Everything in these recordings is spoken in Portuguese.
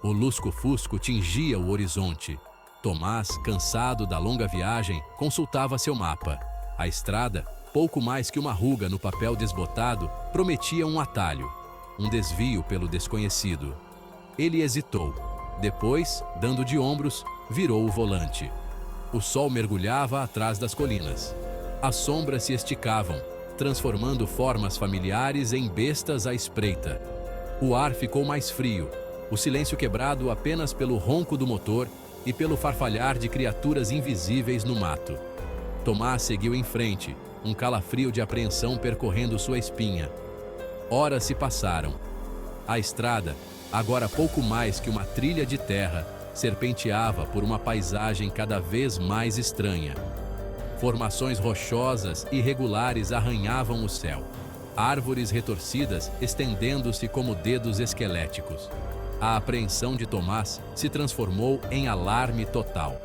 O lusco-fusco tingia o horizonte. Tomás, cansado da longa viagem, consultava seu mapa. A estrada, pouco mais que uma ruga no papel desbotado, prometia um atalho, um desvio pelo desconhecido. Ele hesitou. Depois, dando de ombros, virou o volante. O sol mergulhava atrás das colinas. As sombras se esticavam, transformando formas familiares em bestas à espreita. O ar ficou mais frio, o silêncio quebrado apenas pelo ronco do motor e pelo farfalhar de criaturas invisíveis no mato. Tomás seguiu em frente, um calafrio de apreensão percorrendo sua espinha. Horas se passaram. A estrada, agora pouco mais que uma trilha de terra, serpenteava por uma paisagem cada vez mais estranha. Formações rochosas e irregulares arranhavam o céu. Árvores retorcidas estendendo-se como dedos esqueléticos. A apreensão de Tomás se transformou em alarme total.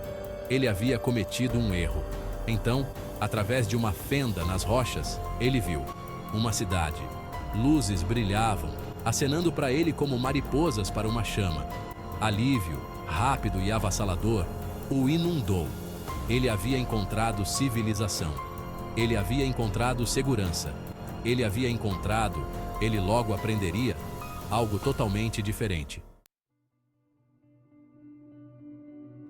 Ele havia cometido um erro. Então, através de uma fenda nas rochas, ele viu uma cidade. Luzes brilhavam, acenando para ele como mariposas para uma chama. Alívio, rápido e avassalador, o inundou. Ele havia encontrado civilização. Ele havia encontrado segurança. Ele havia encontrado, ele logo aprenderia, algo totalmente diferente.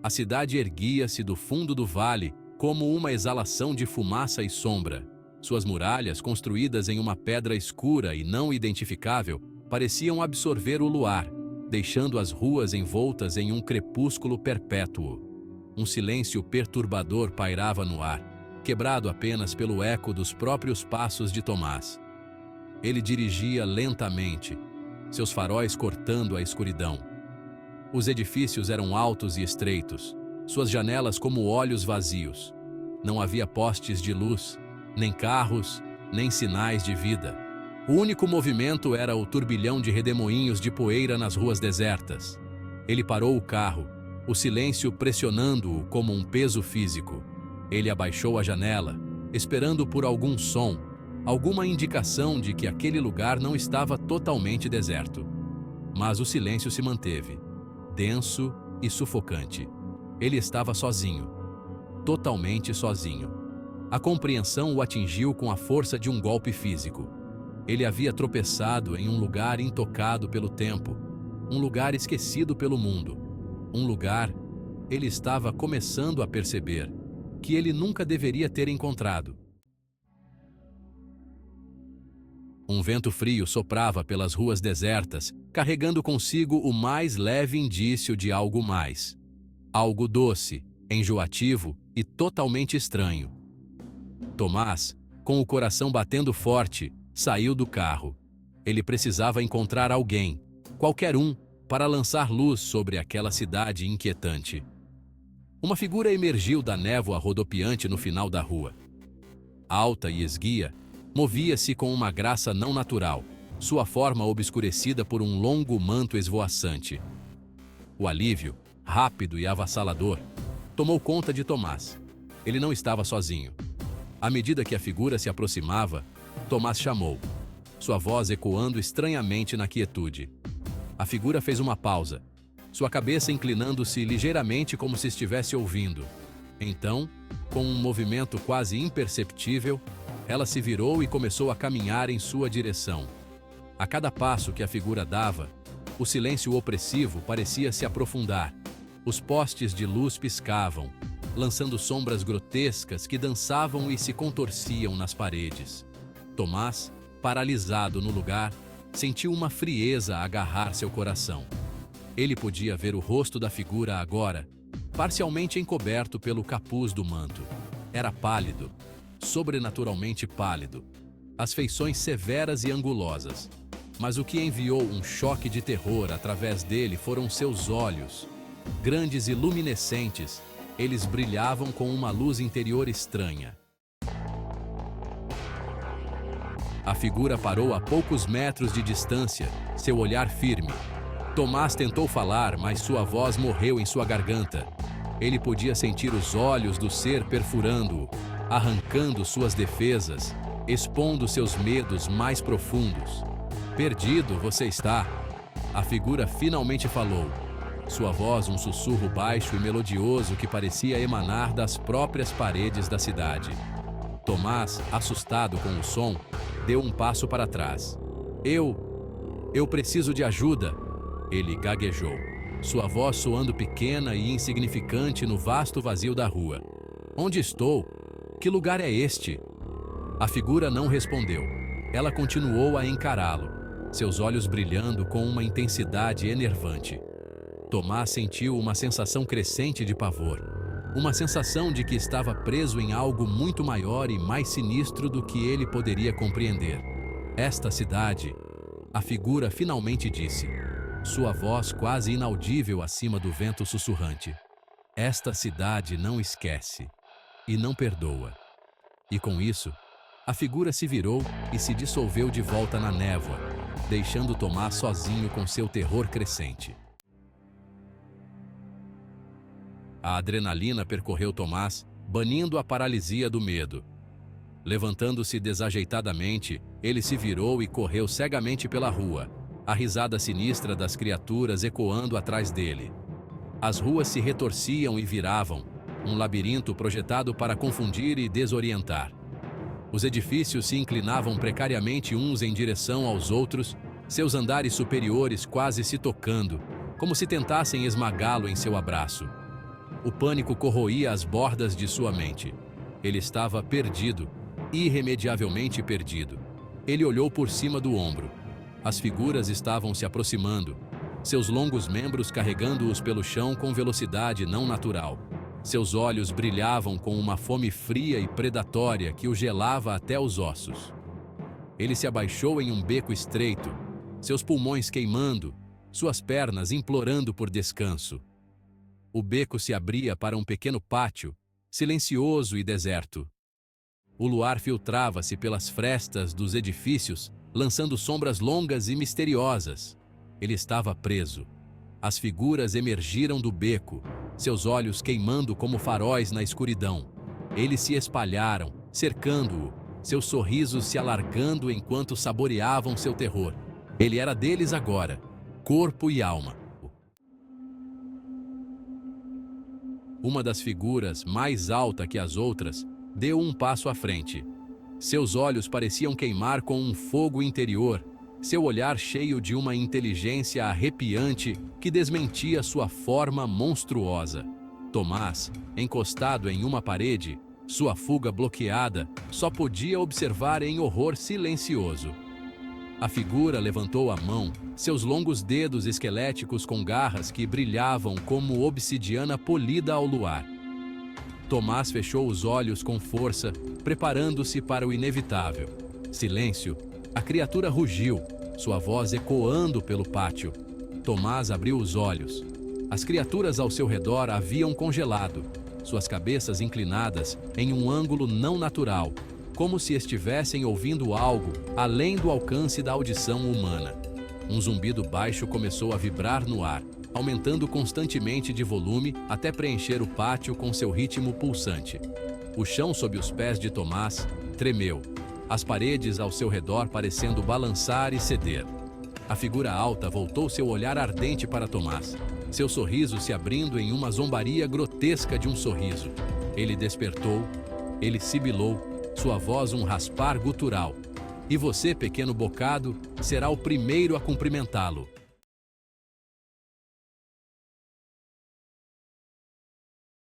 A cidade erguia-se do fundo do vale como uma exalação de fumaça e sombra. Suas muralhas, construídas em uma pedra escura e não identificável, pareciam absorver o luar, deixando as ruas envoltas em um crepúsculo perpétuo. Um silêncio perturbador pairava no ar, quebrado apenas pelo eco dos próprios passos de Tomás. Ele dirigia lentamente, seus faróis cortando a escuridão. Os edifícios eram altos e estreitos, suas janelas como olhos vazios. Não havia postes de luz, nem carros, nem sinais de vida. O único movimento era o turbilhão de redemoinhos de poeira nas ruas desertas. Ele parou o carro, o silêncio pressionando-o como um peso físico. Ele abaixou a janela, esperando por algum som, alguma indicação de que aquele lugar não estava totalmente deserto. Mas o silêncio se manteve, denso e sufocante. Ele estava sozinho, totalmente sozinho. A compreensão o atingiu com a força de um golpe físico. Ele havia tropeçado em um lugar intocado pelo tempo, um lugar esquecido pelo mundo, um lugar, ele estava começando a perceber, que ele nunca deveria ter encontrado. Um vento frio soprava pelas ruas desertas, carregando consigo o mais leve indício de algo mais. Algo doce, enjoativo e totalmente estranho. Tomás, com o coração batendo forte, saiu do carro. Ele precisava encontrar alguém, qualquer um, para lançar luz sobre aquela cidade inquietante. Uma figura emergiu da névoa rodopiante no final da rua. Alta e esguia, movia-se com uma graça não natural, sua forma obscurecida por um longo manto esvoaçante. O alívio, rápido e avassalador, tomou conta de Tomás. Ele não estava sozinho. À medida que a figura se aproximava, Tomás chamou, sua voz ecoando estranhamente na quietude. A figura fez uma pausa, sua cabeça inclinando-se ligeiramente como se estivesse ouvindo. Então, com um movimento quase imperceptível, ela se virou e começou a caminhar em sua direção. A cada passo que a figura dava, o silêncio opressivo parecia se aprofundar. Os postes de luz piscavam, lançando sombras grotescas que dançavam e se contorciam nas paredes. Tomás, paralisado no lugar, sentiu uma frieza agarrar seu coração. Ele podia ver o rosto da figura agora, parcialmente encoberto pelo capuz do manto. Era pálido, sobrenaturalmente pálido, as feições severas e angulosas. Mas o que enviou um choque de terror através dele foram seus olhos. Grandes e luminescentes, eles brilhavam com uma luz interior estranha. A figura parou a poucos metros de distância, seu olhar firme. Tomás tentou falar, mas sua voz morreu em sua garganta. Ele podia sentir os olhos do ser perfurando-o, arrancando suas defesas, expondo seus medos mais profundos. Perdido você está. A figura finalmente falou, Sua voz um sussurro baixo e melodioso que parecia emanar das próprias paredes da cidade. Tomás, assustado com o som, deu um passo para trás. Eu preciso de ajuda, ele gaguejou, sua voz soando pequena e insignificante no vasto vazio da rua. Onde estou? Que lugar é este? A figura não respondeu. Ela continuou a encará-lo, seus olhos brilhando com uma intensidade enervante. Tomás sentiu uma sensação crescente de pavor. Uma sensação de que estava preso em algo muito maior e mais sinistro do que ele poderia compreender. Esta cidade, a figura finalmente disse, sua voz quase inaudível acima do vento sussurrante. Esta cidade não esquece e não perdoa. E com isso, a figura se virou e se dissolveu de volta na névoa, deixando Tomás sozinho com seu terror crescente. A adrenalina percorreu Tomás, banindo a paralisia do medo. Levantando-se desajeitadamente, ele se virou e correu cegamente pela rua, a risada sinistra das criaturas ecoando atrás dele. As ruas se retorciam e viravam, um labirinto projetado para confundir e desorientar. Os edifícios se inclinavam precariamente uns em direção aos outros, seus andares superiores quase se tocando, como se tentassem esmagá-lo em seu abraço. O pânico corroía as bordas de sua mente. Ele estava perdido, irremediavelmente perdido. Ele olhou por cima do ombro. As figuras estavam se aproximando, seus longos membros carregando-os pelo chão com velocidade não natural. Seus olhos brilhavam com uma fome fria e predatória que o gelava até os ossos. Ele se abaixou em um beco estreito, seus pulmões queimando, suas pernas implorando por descanso. O beco se abria para um pequeno pátio, silencioso e deserto. O luar filtrava-se pelas frestas dos edifícios, lançando sombras longas e misteriosas. Ele estava preso. As figuras emergiram do beco, seus olhos queimando como faróis na escuridão. Eles se espalharam, cercando-o, seus sorrisos se alargando enquanto saboreavam seu terror. Ele era deles agora, corpo e alma. Uma das figuras, mais alta que as outras, deu um passo à frente. Seus olhos pareciam queimar com um fogo interior, seu olhar cheio de uma inteligência arrepiante que desmentia sua forma monstruosa. Tomás, encostado em uma parede, sua fuga bloqueada, só podia observar em horror silencioso. A figura levantou a mão, seus longos dedos esqueléticos com garras que brilhavam como obsidiana polida ao luar. Tomás fechou os olhos com força, preparando-se para o inevitável. Silêncio. A criatura rugiu, sua voz ecoando pelo pátio. Tomás abriu os olhos. As criaturas ao seu redor haviam congelado, suas cabeças inclinadas em um ângulo não natural, como se estivessem ouvindo algo além do alcance da audição humana. Um zumbido baixo começou a vibrar no ar, aumentando constantemente de volume até preencher o pátio com seu ritmo pulsante. O chão sob os pés de Tomás tremeu, as paredes ao seu redor parecendo balançar e ceder. A figura alta voltou seu olhar ardente para Tomás, seu sorriso se abrindo em uma zombaria grotesca de um sorriso. Ele despertou, ele sibilou, sua voz um raspar gutural. E você, pequeno bocado, será o primeiro a cumprimentá-lo.